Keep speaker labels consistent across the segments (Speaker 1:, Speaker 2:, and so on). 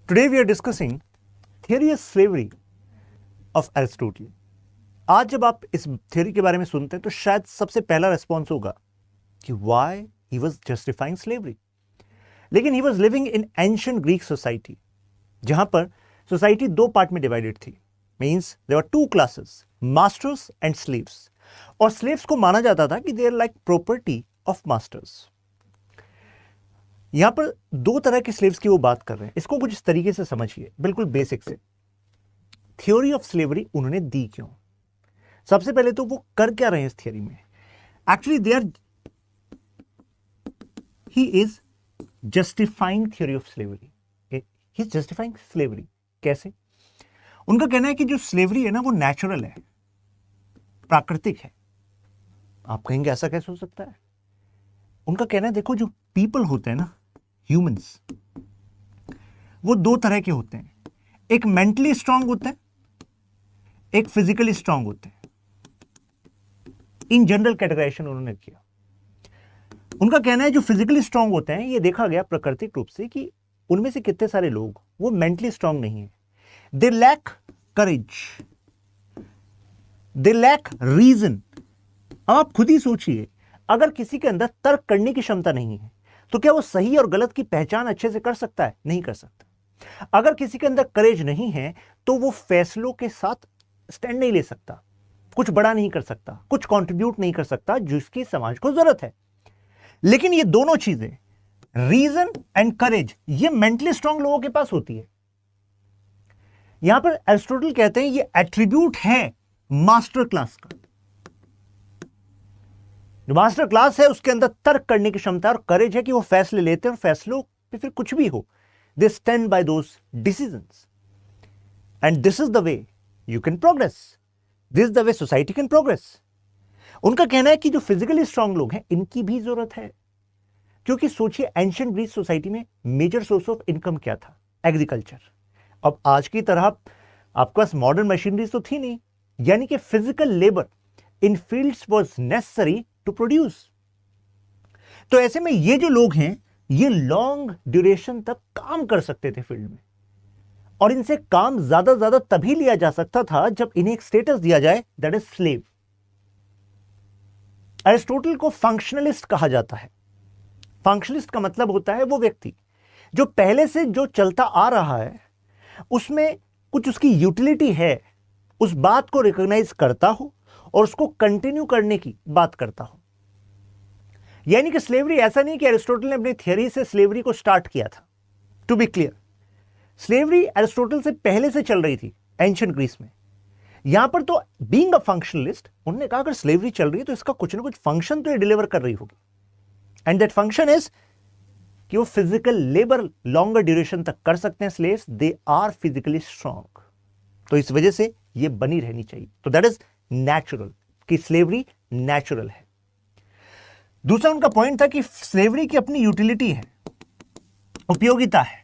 Speaker 1: Today we are discussing theory of slavery of Aristotle. आज जब आप इस थ्योरी के बारे में सुनते हैं तो शायद सबसे पहला रिस्पॉन्स होगा कि why he was justifying slavery. लेकिन he was living in ancient Greek society, जहां पर सोसाइटी दो पार्ट में डिवाइडेड थी. Means there were two classes, masters and slaves. और slaves को माना जाता था कि they are like property of masters. यहां पर दो तरह के स्लेव्स की वो बात कर रहे हैं. इसको कुछ इस तरीके से समझिए, बिल्कुल बेसिक से. थ्योरी ऑफ स्लेवरी उन्होंने दी क्यों? सबसे पहले तो वो कर क्या रहे हैं इस थ्योरी में? Actually they are he is justifying theory of slavery. He is justifying slavery. कैसे? उनका कहना है कि जो स्लेवरी है ना वो नेचुरल है, प्राकृतिक है. आप कहेंगे ऐसा कैसे हो सकता है? उनका कहना है देखो जो पीपल होते हैं ना, ह्यूमंस, वो दो तरह के होते हैं. एक मेंटली स्ट्रांग होते हैं, एक फिजिकली स्ट्रांग होते हैं. इन जनरल कैटेगराइजेशन उन्होंने किया. उनका कहना है जो फिजिकली स्ट्रांग होते हैं, ये देखा गया प्राकृतिक रूप से कि उनमें से कितने सारे लोग वो मेंटली स्ट्रांग नहीं है. They lack courage, they lack reason. आप खुद ही सोचिए, अगर किसी के अंदर तर्क करने की क्षमता नहीं है तो क्या वो सही और गलत की पहचान अच्छे से कर सकता है? नहीं कर सकता. अगर किसी के अंदर करेज नहीं है तो वो फैसलों के साथ स्टैंड नहीं ले सकता, कुछ बड़ा नहीं कर सकता, कुछ कंट्रीब्यूट नहीं कर सकता जिसकी समाज को जरूरत है. लेकिन ये दोनों चीजें, रीजन एंड करेज, ये मेंटली स्ट्रांग लोगों के पास होती है. यहां पर एरिस्टोटल कहते हैं ये एट्रीब्यूट है मास्टर क्लास का. जो मास्टर क्लास है उसके अंदर तर्क करने की क्षमता और करेज है कि वो फैसले लेते हैं और फैसलों पे फिर कुछ भी हो, they stand by those decisions. And this is the way you can progress, this is the way society can progress. उनका कहना है कि जो फिजिकली स्ट्रांग लोग हैं इनकी भी जरूरत है, क्योंकि सोचिए एंशिएंट ग्रीस सोसाइटी में मेजर सोर्स ऑफ इनकम क्या था? एग्रीकल्चर. अब आज की तरह आपके पास मॉडर्न मशीनरीज तो थी नहीं, यानी कि physical labour in fields was necessary to produce. तो ऐसे में ये जो लोग हैं ये लॉन्ग ड्यूरेशन तक काम कर सकते थे फील्ड में, और इनसे काम ज्यादा ज्यादा तभी लिया जा सकता था जब इन्हें एक स्टेटस दिया जाए, दैट इज स्लेव. एरिस्टोटल को फंक्शनलिस्ट कहा जाता है. फंक्शनलिस्ट का मतलब होता है वो व्यक्ति जो पहले से जो चलता आ रहा है उसमें कुछ उसकी यूटिलिटी है, उस बात को रिकॉग्नाइज करता हो और उसको कंटिन्यू करने की बात करता हो. यानी कि स्लेवरी ऐसा नहीं कि एरिस्टोटल ने अपनी थियरी से स्लेवरी को स्टार्ट किया था. To be clear, slavery Aristotle से पहले से चल रही थी एंशिएंट ग्रीस में. यहां पर तो बीइंग अ फंक्शनलिस्ट उन्होंने कहा अगर स्लेवरी चल रही है तो इसका कुछ ना कुछ फंक्शन तो ये डिलीवर कर रही होगी. एंड दैट फंक्शन इज कि वो फिजिकल लेबर लॉन्गर ड्यूरेशन तक कर सकते हैं slaves, they are physically strong. तो इस वजह से ये बनी रहनी चाहिए. तो दैट इज नेचुरल, कि स्लेवरी नेचुरल है. दूसरा उनका पॉइंट था कि स्लेवरी की अपनी यूटिलिटी है, उपयोगिता है.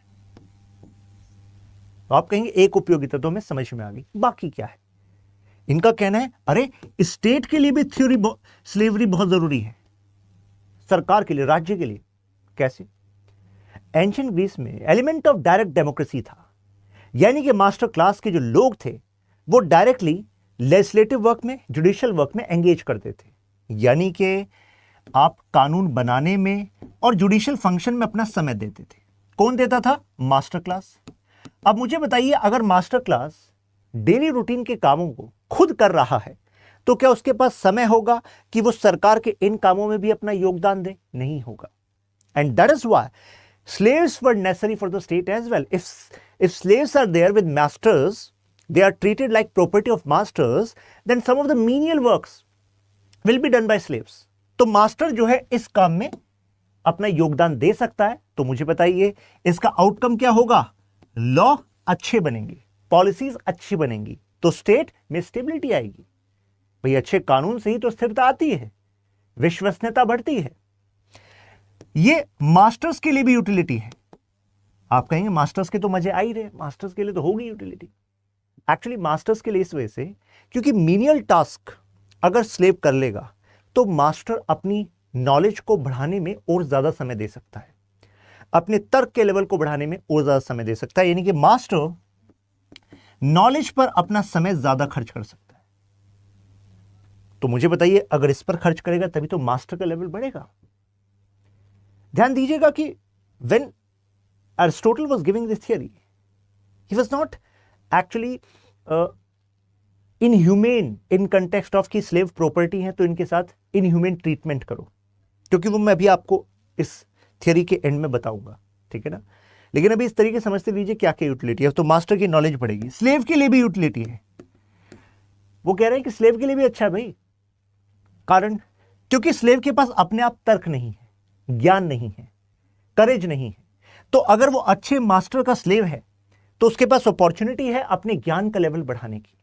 Speaker 1: तो आप कहेंगे एक उपयोगिता तो हमें समझ में आ गई, बाकी क्या है? इनका कहना है अरे स्टेट के लिए भी स्लेवरी बहुत जरूरी है, सरकार के लिए, राज्य के लिए. कैसे? एंशिएंट ग्रीस में एलिमेंट ऑफ डायरेक्ट डेमोक्रेसी था, यानी कि मास्टर क्लास के जो लोग थे वो डायरेक्टली लेजिस्लेटिव वर्क में, जुडिशियल वर्क में एंगेज करते थे. यानी कि आप कानून बनाने में और जुडिशियल फंक्शन में अपना समय देते थे. कौन देता था? Master class. अब मुझे बताइए, अगर मास्टर क्लास डेली रूटीन के कामों को खुद कर रहा है तो क्या उसके पास समय होगा कि वो सरकार के इन कामों में भी अपना योगदान दे? नहीं होगा. And that is why slaves were necessary for the state as well. If slaves are there with masters, they are treated like property of masters, then some of the menial works will be done by slaves. तो master जो है इस काम में अपना योगदान दे सकता है. तो मुझे बताइए इसका आउटकम क्या होगा? लॉ अच्छे बनेंगे, पॉलिसीज अच्छी बनेंगी, तो स्टेट में स्टेबिलिटी आएगी. भाई अच्छे कानून से ही तो स्थिरता आती है, विश्वसनीयता बढ़ती है. ये मास्टर्स के लिए भी यूटिलिटी है. आप कहेंगे मास्टर्स के तो मजे आ ही रहे, मास्टर्स के लिए तो होगी यूटिलिटी. एक्चुअली मास्टर्स के लिए इस वजह से क्योंकि मीनियल टास्क अगर स्लेव कर लेगा तो मास्टर अपनी नॉलेज को बढ़ाने में और ज्यादा समय दे सकता है. अपने तर्क के लेवल को बढ़ाने में और ज्यादा समय दे सकता है, यानी कि मास्टर नॉलेज पर अपना समय ज्यादा खर्च कर सकता है। तो मुझे बताइए, अगर इस पर खर्च करेगा तभी तो मास्टर का लेवल बढ़ेगा। ध्यान दीजिएगा कि when Aristotle was giving this theory, he was not actually inhumane in context of कि स्लेव प्रॉपर्टी है तो इनके साथ इनह्यूमेन ट्रीटमेंट करो, क्योंकि वो मैं अभी आपको इस थियरी के एंड में बताऊंगा, ठीक है ना। लेकिन अभी इस तरीके समझते लीजिए क्या क्या यूटिलिटी है। तो मास्टर की नॉलेज बढ़ेगी, स्लेव के लिए भी यूटिलिटी है। वो कह रहे हैं कि स्लेव के लिए भी अच्छा है भाई, कारण क्योंकि स्लेव के पास अपने आप तर्क नहीं है, ज्ञान नहीं है, करेज नहीं है। तो अगर वो अच्छे मास्टर का स्लेव है तो उसके पास अपॉर्चुनिटी है अपने ज्ञान का लेवल बढ़ाने की,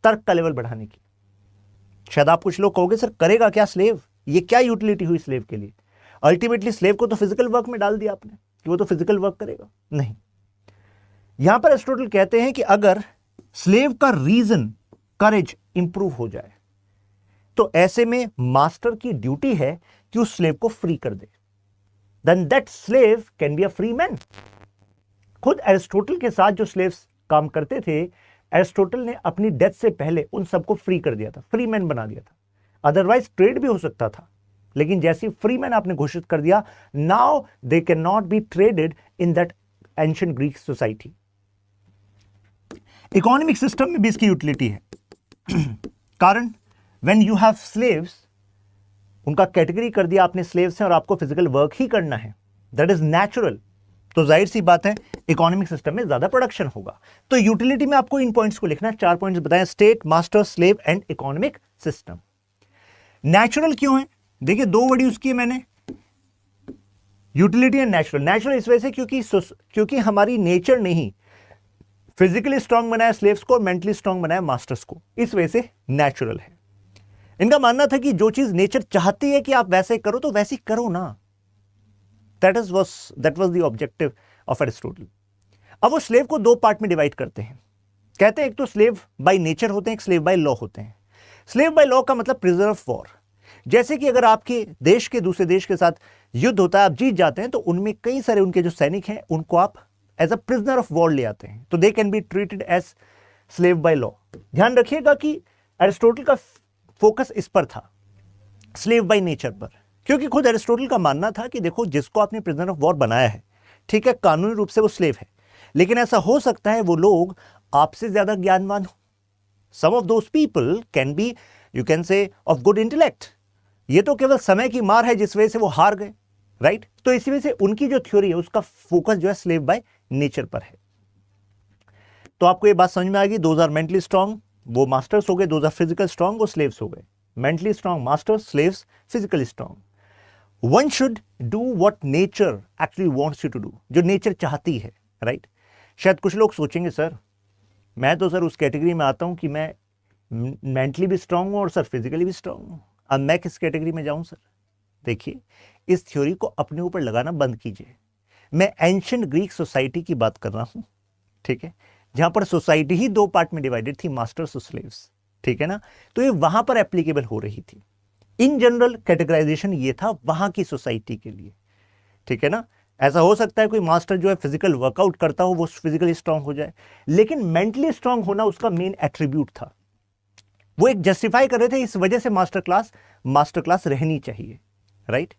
Speaker 1: तर्क का लेवल बढ़ाने की। शायद आप कुछ लोग कहोगे सर करेगा क्या स्लेव, ये क्या यूटिलिटी हुई स्लेव के लिए? अल्टीमेटली स्लेव को तो फिजिकल वर्क में डाल दिया आपने कि वो तो फिजिकल वर्क करेगा। नहीं, यहां पर एरिस्टोटल कहते हैं कि अगर स्लेव का रीजन, करेज इंप्रूव हो जाए तो ऐसे में मास्टर की ड्यूटी है कि उस स्लेव को फ्री कर दे, then that slave can be a free man. खुद एरिस्टोटल के साथ जो स्लेव्स काम करते थे, एरिस्टोटल ने अपनी डेथ से पहले उन सबको फ्री कर दिया था, फ्री मैन बना दिया था। अदरवाइज ट्रेड भी हो सकता था, लेकिन जैसे फ्री मैन आपने घोषित कर दिया, now they can not be traded in that ancient Greek society. Economic system में भी इसकी यूटिलिटी है, कारण व्हेन यू हैव स्लेव्स, उनका कैटेगरी कर दिया आपने स्लेव्स हैं और आपको फिजिकल वर्क ही करना है, दैट इज नेचुरल, तो जाहिर सी बात है इकोनॉमिक सिस्टम में ज्यादा प्रोडक्शन होगा। तो यूटिलिटी में आपको इन पॉइंट्स को लिखना है, 4 पॉइंट्स बताएं, state, master, slave and economic system. Natural क्यों है? देखिए 2 वर्ड यूज किए मैंने, यूटिलिटी एंड नेचुरल। नेचुरल इस वजह से क्योंकि हमारी नेचर ने ही फिजिकली स्ट्रांग बनाया स्लेव्स को और मेंटली स्ट्रांग बनाया मास्टर्स को, इस वजह से नेचुरल है। इनका मानना था कि जो चीज नेचर चाहती है कि आप वैसे करो तो वैसे करो ना, that was the objective of Aristotle. अब वो स्लेव को 2 पार्ट में डिवाइड करते हैं, कहते हैं एक तो स्लेव बाय नेचर होते हैं, एक स्लेव बाय लॉ होते हैं। स्लेव बाय लॉ का मतलब प्रिजनर ऑफ वॉर, जैसे कि अगर आपके देश के दूसरे देश के साथ युद्ध होता है, आप जीत जाते हैं, तो उनमें कई सारे उनके जो सैनिक हैं उनको आप as a prisoner of war ले आते हैं, तो they can be treated as slave by law. ध्यान रखिएगा कि एरिस्टोटल का फोकस इस पर था, स्लेव बाय नेचर पर, क्योंकि खुद एरिस्टोटल का मानना था कि देखो जिसको आपने प्रिजनर ऑफ वॉर बनाया है, ठीक है, कानूनी रूप से वो स्लेव है, लेकिन ऐसा हो सकता है वो लोग आपसे ज्यादा ज्ञानवान हो। Some of those people can be, you can say, of good intellect. ये तो केवल समय की मार है जिस वजह से वो हार गए, राइट। तो इसी वजह से उनकी जो थ्योरी है उसका फोकस जो है स्लेव बाय नेचर पर है। तो आपको ये बात समझ में आ गई, 2 मेंटली स्ट्रांग वो मास्टर्स हो गए, 2 फिजिकल स्ट्रांग वो स्लेव्स हो गए। Mentally strong masters, slaves physically strong. One should do what nature actually wants you to do, जो नेचर चाहती है, राइट। शायद कुछ लोग सोचेंगे सर मैं तो सर उस कैटेगरी में आता हूं कि मैं मेंटली भी स्ट्रांग हूं और सर फिजिकली भी स्ट्रांग हूं, अब मैं किस कैटेगरी में जाऊं सर? देखिए, इस थ्योरी को अपने ऊपर लगाना बंद कीजिए। मैं एंशिएंट ग्रीक सोसाइटी की बात कर रहा हूं, ठीक है, जहां पर सोसाइटी ही 2 पार्ट में डिवाइडेड थी, मास्टर्स और स्लेव्स, ठीक है ना। तो ये वहां पर एप्लीकेबल हो रही थी। इन जनरल कैटेगराइजेशन ये था वहां की सोसाइटी के लिए, ठीक है ना। ऐसा हो सकता है कोई मास्टर जो है फिजिकल वर्कआउट करता हो वो फिजिकली स्ट्रांग हो जाए, लेकिन मेंटली स्ट्रांग होना उसका मेन एट्रीब्यूट था। वो एक जस्टिफाई कर रहे थे, इस वजह से मास्टर क्लास रहनी चाहिए, राइट।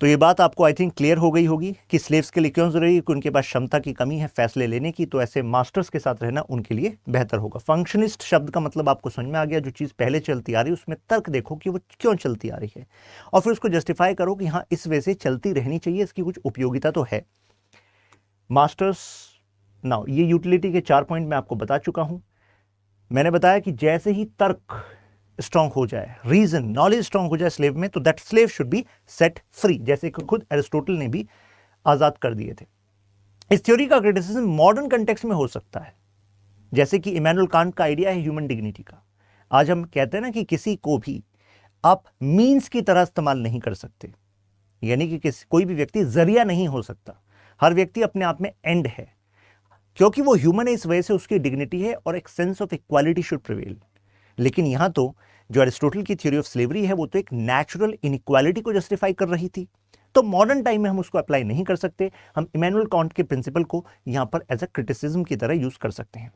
Speaker 1: तो ये बात आपको आई थिंक क्लियर हो गई होगी कि स्लेव्स के लिए क्यों जरूरी है, कि उनके पास क्षमता की कमी है फैसले लेने की, तो ऐसे मास्टर्स के साथ रहना उनके लिए बेहतर होगा। फंक्शनिस्ट शब्द का मतलब आपको समझ में आ गया, जो चीज पहले चलती आ रही है उसमें तर्क देखो कि वो क्यों चलती आ रही है, और फिर उसको जस्टिफाई करो कि हाँ इस वजह से चलती रहनी चाहिए, इसकी कुछ उपयोगिता तो है। मास्टर्स नाउ, ये यूटिलिटी के 4 पॉइंट मैं आपको बता चुका हूं। मैंने बताया कि जैसे ही तर्क स्ट्रांग हो जाए, रीजन, नॉलेज स्ट्रांग हो जाए स्लेव में, तो that slave should be set free, जैसे कि खुद एरिस्टोटल ने भी आजाद कर दिए थे। इस थ्योरी का क्रिटिसिज्म मॉडर्न कंटेक्स्ट में हो सकता है, जैसे कि इमैनुअल कांट का आइडिया है ह्यूमन डिग्निटी का। आज हम कहते हैं ना कि किसी को भी आप मीन्स की तरह इस्तेमाल नहीं कर सकते, यानी कि कोई भी व्यक्ति जरिया नहीं हो सकता, हर व्यक्ति अपने आप में एंड है, क्योंकि वो ह्यूमन है, इस वजह से उसकी डिग्निटी है और एक sense of equality should prevail. लेकिन यहां तो जो एरिस्टोटल की थ्योरी ऑफ स्लेवरी है वो तो एक नेचुरल इनइक्वालिटी को जस्टिफाई कर रही थी, तो मॉडर्न टाइम में हम उसको अप्लाई नहीं कर सकते, हम इमैनुअल कांट के प्रिंसिपल को यहां पर एज अ क्रिटिसिज्म की तरह यूज कर सकते हैं।